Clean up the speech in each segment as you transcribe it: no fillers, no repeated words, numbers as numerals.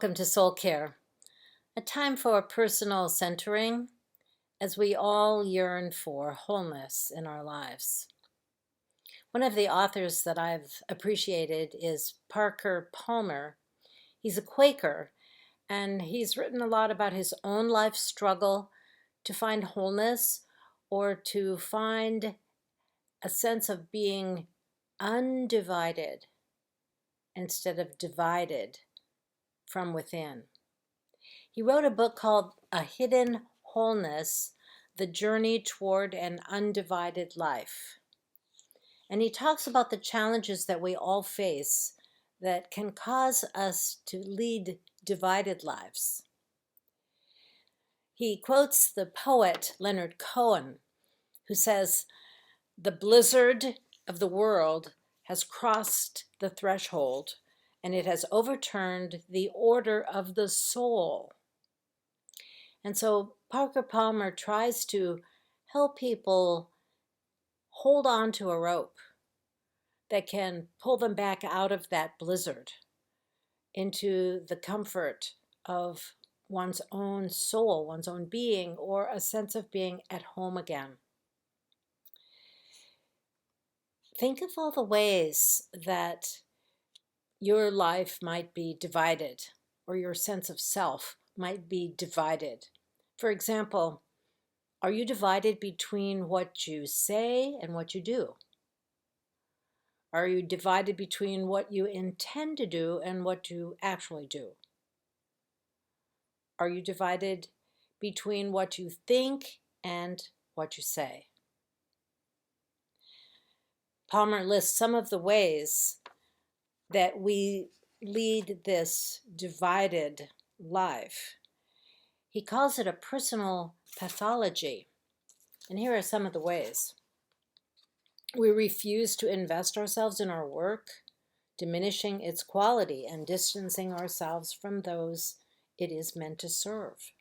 Welcome to Soul Care, a time for personal centering as we all yearn for wholeness in our lives. One of the authors that I've appreciated is Parker Palmer. He's a Quaker, and he's written a lot about his own life struggle to find wholeness or to find a sense of being undivided instead of divided from within. He wrote a book called A Hidden Wholeness, The Journey Toward an Undivided Life. And he talks about the challenges that we all face that can cause us to lead divided lives. He quotes the poet Leonard Cohen, who says, "The blizzard of the world has crossed the threshold, and it has overturned the order of the soul." And so Parker Palmer tries to help people hold on to a rope that can pull them back out of that blizzard into the comfort of one's own soul, one's own being, or a sense of being at home again. Think of all the ways that your life might be divided, or your sense of self might be divided. For example, are you divided between what you say and what you do? Are you divided between what you intend to do and what you actually do? Are you divided between what you think and what you say? Palmer lists some of the ways that we lead this divided life. He calls it a personal pathology. And here are some of the ways. We refuse to invest ourselves in our work, diminishing its quality and distancing ourselves from those it is meant to serve.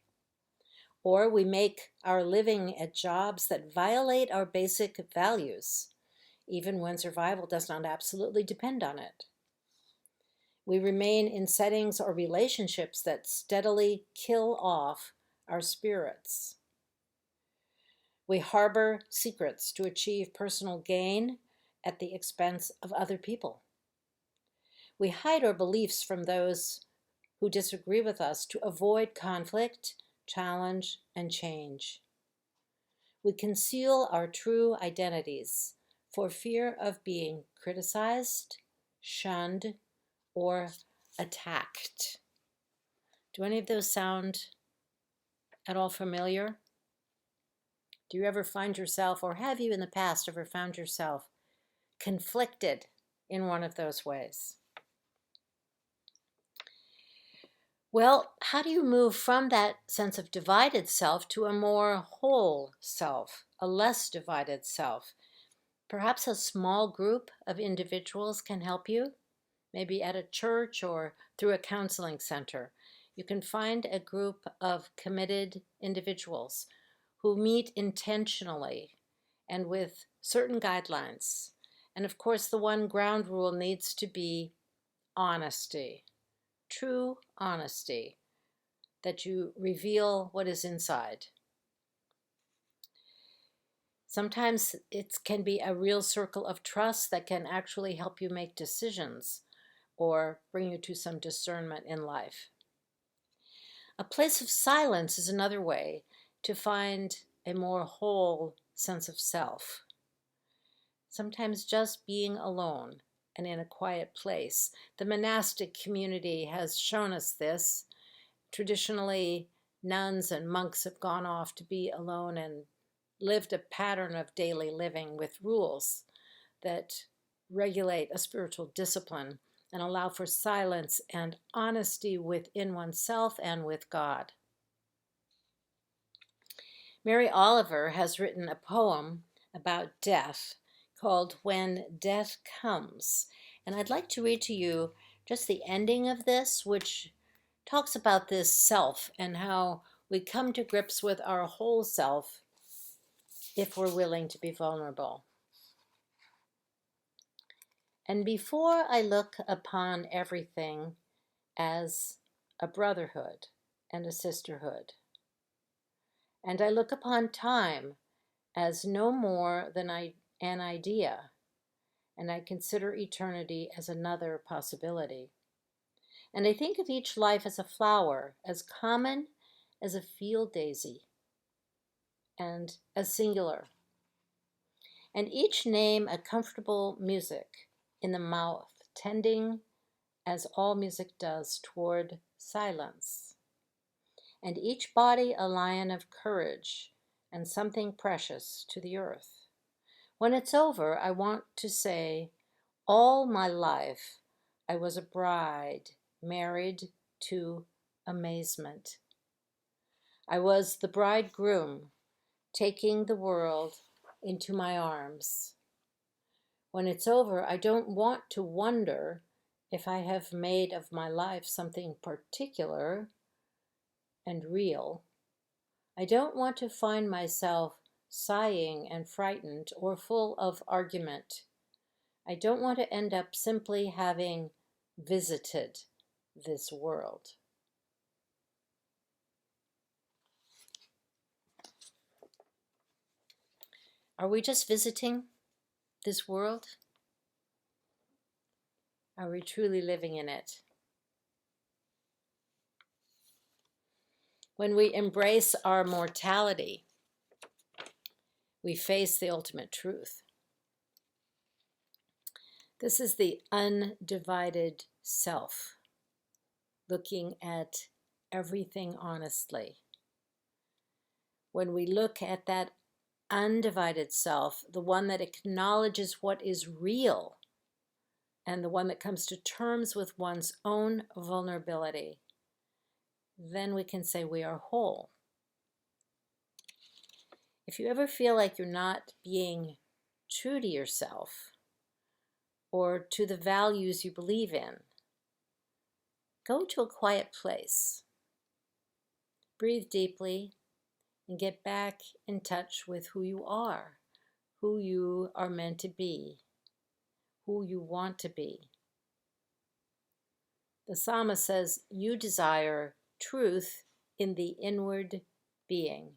Or we make our living at jobs that violate our basic values, even when survival does not absolutely depend on it. We remain in settings or relationships that steadily kill off our spirits. We harbor secrets to achieve personal gain at the expense of other people. We hide our beliefs from those who disagree with us to avoid conflict, challenge, and change. We conceal our true identities for fear of being criticized, shunned, or attacked. Do any of those sound at all familiar? Do you ever find yourself, or have you in the past ever found yourself conflicted in one of those ways? Well, how do you move from that sense of divided self to a more whole self, a less divided self? Perhaps a small group of individuals can help you, maybe at a church or through a counseling center. You can find a group of committed individuals who meet intentionally and with certain guidelines. And of course, the one ground rule needs to be honesty, true honesty, that you reveal what is inside. Sometimes it can be a real circle of trust that can actually help you make decisions or bring you to some discernment in life. A place of silence is another way to find a more whole sense of self. Sometimes just being alone and in a quiet place. The monastic community has shown us this. Traditionally, nuns and monks have gone off to be alone and lived a pattern of daily living with rules that regulate a spiritual discipline and allow for silence and honesty within oneself and with God. Mary Oliver has written a poem about death called When Death Comes. And I'd like to read to you just the ending of this, which talks about this self and how we come to grips with our whole self if we're willing to be vulnerable. And before I look upon everything as a brotherhood and a sisterhood. And I look upon time as no more than an idea, and I consider eternity as another possibility. And I think of each life as a flower, as common as a field daisy, and as singular, and each name a comfortable music in the mouth, tending, as all music does, toward silence, and each body a lion of courage and something precious to the earth. When it's over, I want to say, all my life I was a bride married to amazement. I was the bridegroom taking the world into my arms. When it's over, I don't want to wonder if I have made of my life something particular and real. I don't want to find myself sighing and frightened or full of argument. I don't want to end up simply having visited this world. Are we just visiting this world? Are we truly living in it? When we embrace our mortality, we face the ultimate truth. This is the undivided self, looking at everything honestly. When we look at that undivided self, the one that acknowledges what is real, and the one that comes to terms with one's own vulnerability, then we can say we are whole. If you ever feel like you're not being true to yourself or to the values you believe in, go to a quiet place. Breathe deeply and get back in touch with who you are meant to be, who you want to be. The psalmist says, you desire truth in the inward being.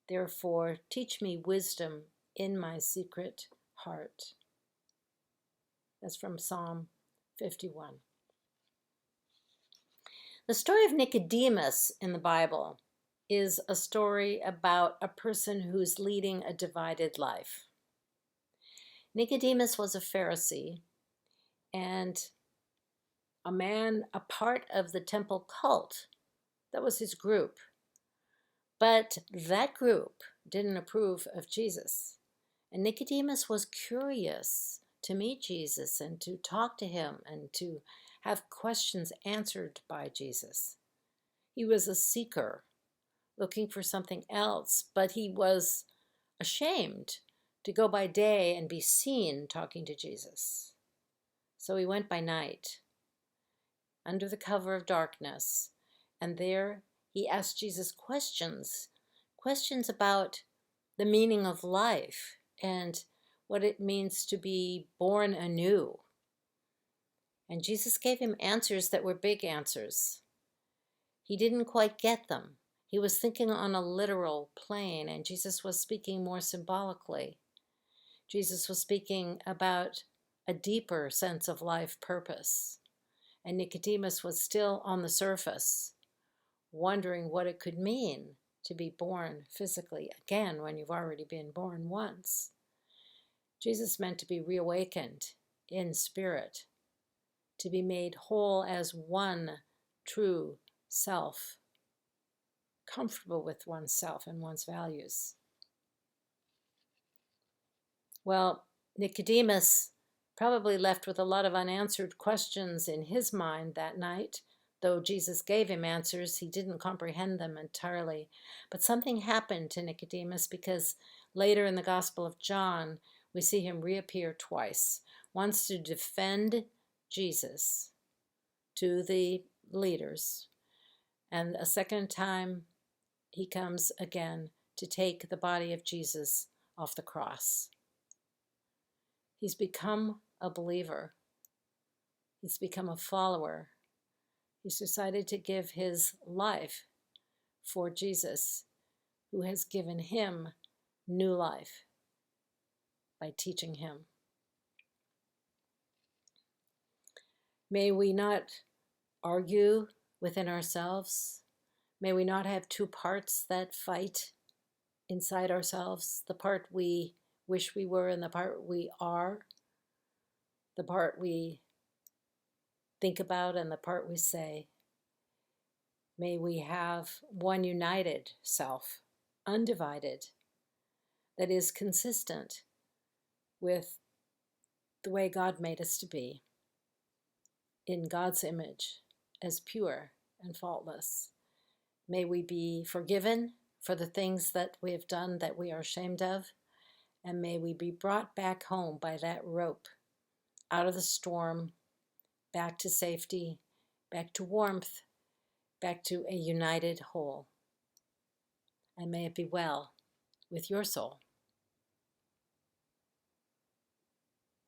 Therefore, teach me wisdom in my secret heart. That's from Psalm 51. The story of Nicodemus in the Bible is a story about a person who's leading a divided life. Nicodemus was a Pharisee and a man, a part of the temple cult. That was his group. But that group didn't approve of Jesus. And Nicodemus was curious to meet Jesus and to talk to him and to have questions answered by Jesus. He was a seeker, looking for something else, but he was ashamed to go by day and be seen talking to Jesus. So he went by night, under the cover of darkness, and there he asked Jesus questions about the meaning of life and what it means to be born anew. And Jesus gave him answers that were big answers. He didn't quite get them. He was thinking on a literal plane, and Jesus was speaking more symbolically. Jesus was speaking about a deeper sense of life purpose. And Nicodemus was still on the surface, wondering what it could mean to be born physically again when you've already been born once. Jesus meant to be reawakened in spirit, to be made whole as one true self, comfortable with oneself and one's values. Well, Nicodemus probably left with a lot of unanswered questions in his mind that night. Though Jesus gave him answers, he didn't comprehend them entirely. But something happened to Nicodemus, because later in the Gospel of John, we see him reappear twice. Once to defend Jesus to the leaders, and a second time he comes again to take the body of Jesus off the cross. He's become a believer. He's become a follower. He's decided to give his life for Jesus, who has given him new life by teaching him. May we not argue within ourselves. May we not have two parts that fight inside ourselves, the part we wish we were and the part we are, the part we think about and the part we say. May we have one united self, undivided, that is consistent with the way God made us to be, in God's image, as pure and faultless. May we be forgiven for the things that we have done that we are ashamed of, and may we be brought back home by that rope, out of the storm, back to safety, back to warmth, back to a united whole. And may it be well with your soul.